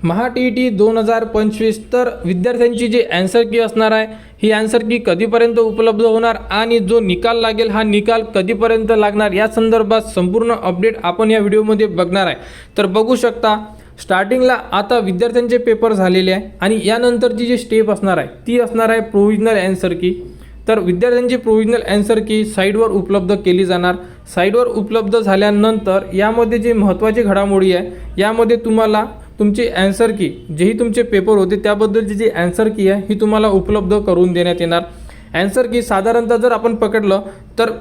महा TET 2025 तर विद्यार्थ्यांची जी answer की असणार आहे ही ॲन्सर की कधीपर्यंत उपलब्ध होणार आणि जो निकाल लागेल हा निकाल कधीपर्यंत लागणार या संदर्भात संपूर्ण अपडेट आपण या व्हिडिओमध्ये बघणार आहे। तर बघू शकता स्टार्टिंगला आता विद्यार्थ्यांचे पेपर झालेले आहे आणि यानंतरची जी स्टेप असणार आहे ती असणार आहे प्रोविजनल ॲन्सर की। तर विद्यार्थ्यांची प्रोविजनल ॲन्सर की साईटवर उपलब्ध केली जाणार। साईटवर उपलब्ध झाल्यानंतर यामध्ये जे महत्त्वाची घडामोडी आहे यामध्ये तुम्हाला तुमची ॲन्सर की जेही तुमचे पेपर होते त्याबद्दलची जी ॲन्सर की आहे ही तुम्हाला उपलब्ध करून देण्यात येणार। ॲन्सर की साधारणतः जर आपण पकडलं तर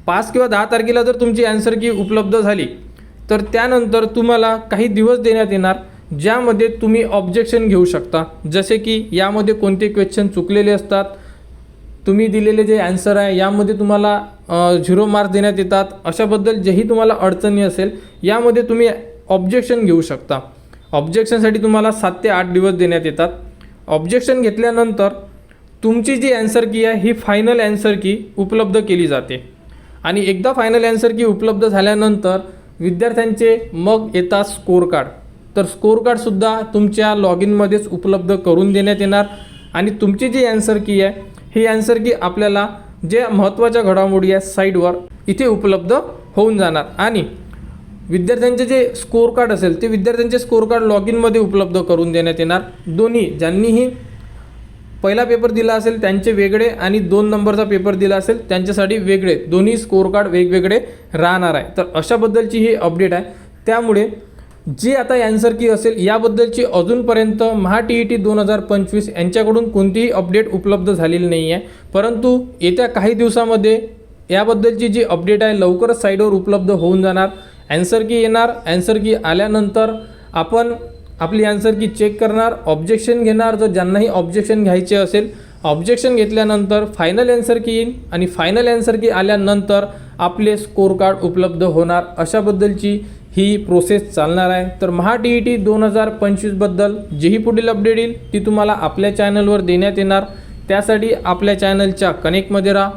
5 किंवा 10 तारखेला जर तुमची ॲन्सर की उपलब्ध झाली तर त्यानंतर तुम्हाला काही दिवस देण्यात येणार ज्यामध्ये तुम्ही ऑब्जेक्शन घेऊ शकता। जसे की यामध्ये कोणते क्वेश्चन चुकलेले असतात, तुम्ही दिलेले जे ॲन्सर आहे यामध्ये तुम्हाला 0 मार्क्स देण्यात येतात, अशाबद्दल जेही तुम्हाला अडचणी असेल यामध्ये तुम्ही ऑब्जेक्शन घेऊ शकता। ऑब्जेक्शनसाठी तुम्हाला 7 ते 8 दिवस देण्यात येतात। ऑब्जेक्शन घेतल्यानंतर तुमची जी ॲन्सर की आहे ही फायनल ॲन्सर की उपलब्ध केली जाते आणि एकदा फायनल ॲन्सर की उपलब्ध झाल्यानंतर विद्यार्थ्यांचे मग येतात स्कोर कार्ड। तर स्कोर कार्डसुद्धा तुमच्या लॉग इनमध्येच उपलब्ध करून देण्यात येणार आणि तुमची जी ॲन्सर की आहे ही ॲन्सर की आपल्याला जे महत्त्वाच्या घडामोडी आहेत साईटवर इथे उपलब्ध होऊन जाणार आणि विद्यार्थ्यांचे जे स्कोर कार्ड असेल ते विद्यार्थ्यांचे स्कोर कार्ड लॉग इनमध्ये उपलब्ध करून देण्यात येणार। दोन्ही ज्यांनीही पहिला पेपर दिला असेल त्यांचे वेगळे आणि 2 नंबरचा पेपर दिला असेल त्यांच्यासाठी वेगळे, दोन्ही स्कोर कार्ड वेगवेगळे राहणार आहे। तर अशाबद्दलची ही अपडेट आहे। त्यामुळे जी आता ॲन्सर की असेल याबद्दलची अजूनपर्यंत महा TET 2025 यांच्याकडून कोणतीही अपडेट उपलब्ध झालेली नाही आहे, परंतु येत्या काही दिवसामध्ये याबद्दलची जी अपडेट आहे लवकरच साईटवर उपलब्ध होऊन जाणार। ॲन्सर की येणार, ॲन्सर की आल्यानंतर आपण आपली ॲन्सर की चेक करणार, ऑब्जेक्शन घेणार, जर ज्यांनाही ऑब्जेक्शन घ्यायचे असेल ऑब्जेक्शन घेतल्यानंतर फायनल ॲन्सर की येईल आणि फायनल ॲन्सर की आल्यानंतर आपले स्कोर कार्ड उपलब्ध होणार। अशाबद्दलची ही प्रोसेस चालणार आहे। तर महा TET 2025 बद्दल जेही पुढील अपडेट येईल ती तुम्हाला आपल्या चॅनलवर देण्यात येणार। त्यासाठी आपल्या चॅनलच्या कनेक्टमध्ये राहा,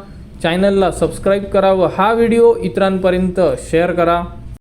चॅनलला सबस्क्राईब करा व हा व्हिडिओ इतरांपर्यंत शेअर करा।